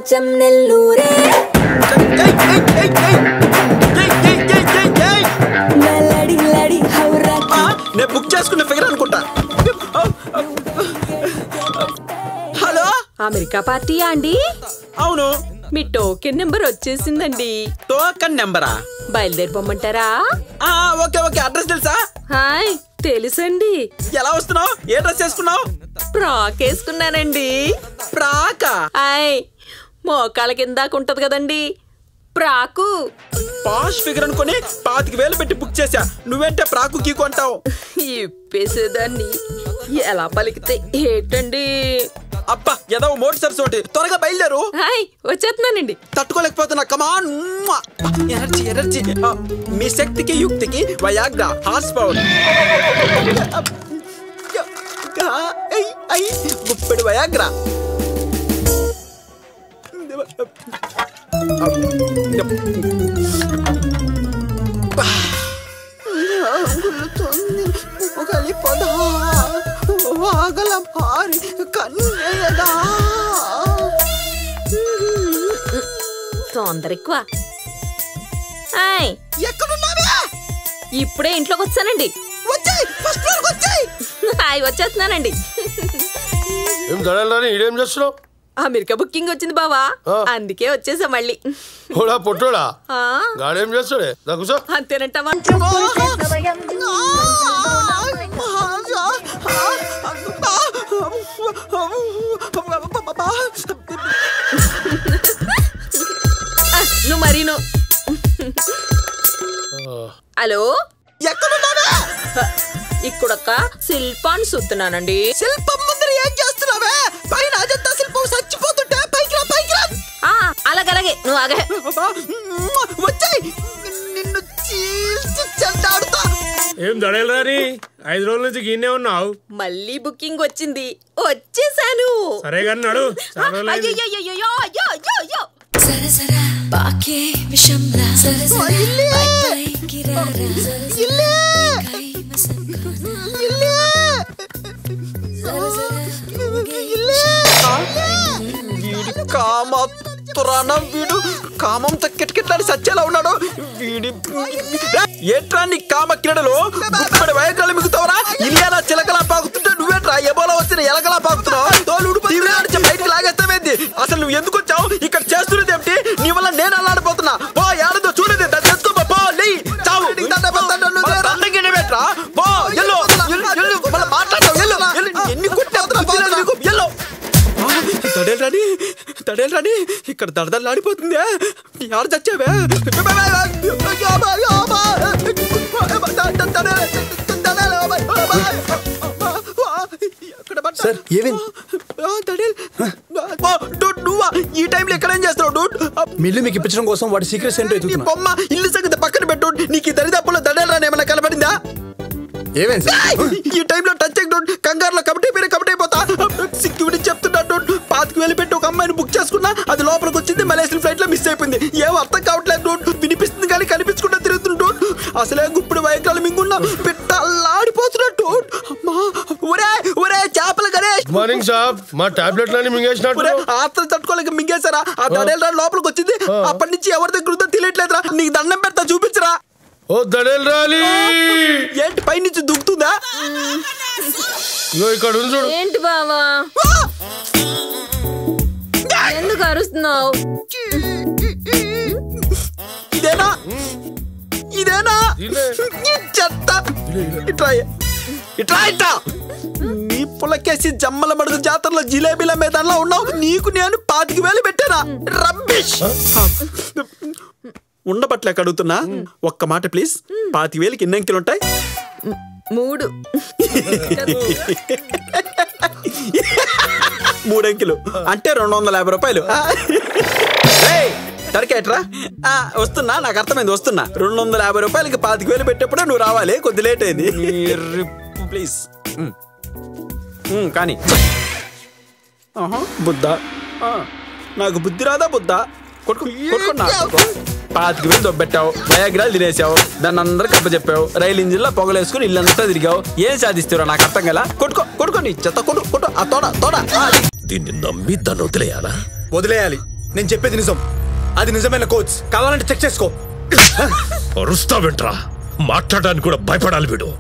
కొంచెం నెల్లూరే లడి లడి హౌరా నేను బుక్ చేసుకున్న ఫిగర్ అనుకుంటా. హలో, అమెరికా పార్టీయా అండి? అవును. మీ టోకెన్ నెంబర్ వచ్చేసిందండి. టోకెన్ నెంబరా? బయలుదేరిపోమంటారా? Okay okay. అడ్రస్ తెలుసా? హాయ్, తెలుసండి. ఎలా వస్తున్నావు? ఏ డ్రెస్ వేసుకున్నావు? ఫ్రాక్ వేసుకున్నానండి. ఫ్రాకా? హాయ్, మోకాళ్ళ కిందాక ఉంటది కదండి ప్రాకు. పాష్ ఫిగర్ అనుకుని 25,000 పెట్టి బుక్ చేశా. నువ్వేంటే ప్రాకు గీకు అంటావు? ఇప్పేసేదాన్ని ఎలా పలికితే ఏంటండి? అబ్బా ఏదో మోటి సరసోటి. త్వరగా బయలుదేరు. హాయ్, వచ్చేస్తున్నానండి. తట్టుకోలేకపోతున్నా. కమాన్. Energy energy. మీ శక్తికి యుక్తికి వయాగ్రా హార్స్ పవర్. గుప్పెడు వయాగ్రా. తొందర ఎక్కువ. ఇప్పుడే ఇంట్లోకి వచ్చానండి. హాయ్, వచ్చేస్తున్నానండి. ఏం చేస్తున్నావు? అమెరికా బుకింగ్ వచ్చింది బావా, అందుకే వచ్చేసా మళ్ళీ. పొట్టోడా గాడేం చేస్తాడే? అంతేనంటావా? నువ్వు మరీను. హలో, ఎక్కడున్నావా? ఇక్కడొక్క శిల్పాన్ని చూస్తున్నానండి. శిల్పం ముందర ఏం చేస్తున్నావే? పైన అజంతా శిల్పం చచ్చిపోతుంటే పైకి రా, పైకి రా. అలాగే నువ్వు ఆగే. వచ్చాయి, నిన్ను చీల్చి చెండాడుతా. ఏం దడేలు రాని 5 రోజుల నుంచి గిన్నే ఉన్నావు. మళ్ళీ బుకింగ్ వచ్చింది, వచ్చేసాను. సరే కానీ నడు. వీడి కామతురానం, వీడు కామంతో కిటకిట్లాడి సచ్చేలా ఉన్నాడు. వీడి ఏట్రా నీ కామ క్రీడలు? గుప్పడి వయకాలు మిగుతావరా? ఇల్లేనా చిలకలా పాకుతుంటే నువ్వేట్రా ఎబోలా వచ్చిన ఎలకలా పాకుతున్నావు? బయటికి లాగేస్తావేంది? అసలు నువ్వు ఎందుకు వచ్చావు? ఇక్కడ చేస్తున్నది ఏమిటి? నీ వల్ల నేను అల్లాడిపోతున్నా. పో, ఏడదో చూడదు తెచ్చుకో. పో, లీ చావు. పో, ఎల్లో మాట్లాడతావు. ఎన్ని ఎల్లో తడేలు రాని ఇక్కడ దడదలాడిపోతుంది. ఎవరు చచ్చావే? ఈ టైంలో ఎక్కడ ఏం చేస్తావు డూడ్? మిల్లు మీకు ఇప్పించడం కోసం వాడి సీక్రెట్స్ ఏంటో ఎత్తుకున్నా. బొమ్మ ఇల్లు సంగతి పక్కన పెట్టు. నీకు ఈ దరిదాపుల్లో దడేలు రాని ఏమన్నా కనపడిందా? ఏమైంది ఈ టైంలో టచ్ కంగారులో కమిటీ పేరు కమిటీ అయిపోతా. సెక్యూరిటీ చెప్తున్నా 25,000 పెట్టి ఒక అమ్మాయిని బుక్ చేసుకున్నా. అది లోపలికి వచ్చింది, మలేషియన్ ఫ్లైట్ లో మిస్ అయిపోయింది. ఏం అర్థం కావట్లేదు డూడ్. వినిపిస్తుంది కానీ కనిపించకుండా తిరుగుతుంటూ అసలే గుప్పుడు వైకాలు మింగున్నా పెట్టాడిపోతున్నట్టు. ఒరే చేపల గణేష్, మార్నింగ్ సాబ్. మా టాబ్లెట్లని మింగేసినట్టు. ఆత్రం తట్టుకోలేక మింగేశారా? ఆ దడేలు రాని లోపలికి వచ్చింది. అప్పటి నుంచి ఎవరి దగ్గర ఉందో తెలియట్లేదురా. నీకు దండం పెడతా, చూపించరా. ఓ దడేలు రాలి. ఏంటి పైనుంచి దుక్కుతుందా? ఇక్కడ ఉంది చూడు. ఏంటి బావా, ఎందుకు అరుస్తున్నావు? ఇదేనా చెత్త? ఇట్రా నీ పులకేసి జమ్మల మడుగు జాతరలో జిలేబీల మీద ఉన్నావు. నీకు నేను 25,000 పెట్టానా? రబ్బిష్. ఉండబట్లేక అడుగుతున్నా, ఒక్క మాట ప్లీజ్. 25,000కి ఎన్ని అంకెలు ఉంటాయి? 3. 3 అంకెలు అంటే 250 రూపాయలు. తరకేట్రా? వస్తున్నా, నాకు అర్థమైంది, వస్తున్నా. 250 రూపాయలకి 25,000 పెట్టేప్పుడే నువ్వు రావాలి. కొద్ది లేట్ అయింది ప్లీజ్. కానీ బుద్ధ, నాకు బుద్ధి రాదా? బుద్ధ 25,000 దొబ్బెట్టావు, వయాగ్రాలు తినేసావు, దాన్ని అందరికి అప్పచెప్పావు, రైలు ఇంజిన్ లో పొగలేసుకుని ఇల్లంతా తిరిగావు. ఏం సాధిస్తారో నాకు అర్థం కదా. కొట్టుకో నీ చెత్త కొట్టు. ఆ తోడ దీన్ని నమ్మి దాన్ని వదిలేయాలా? వదిలేయాలి. నేను చెప్పేది నిజం. అది నిజమైన కోచ్. కావాలంటే చెక్ చేసుకో. అరుస్తావేంట్రా? మాట్లాడడానికి కూడా భయపడాలి వీడు.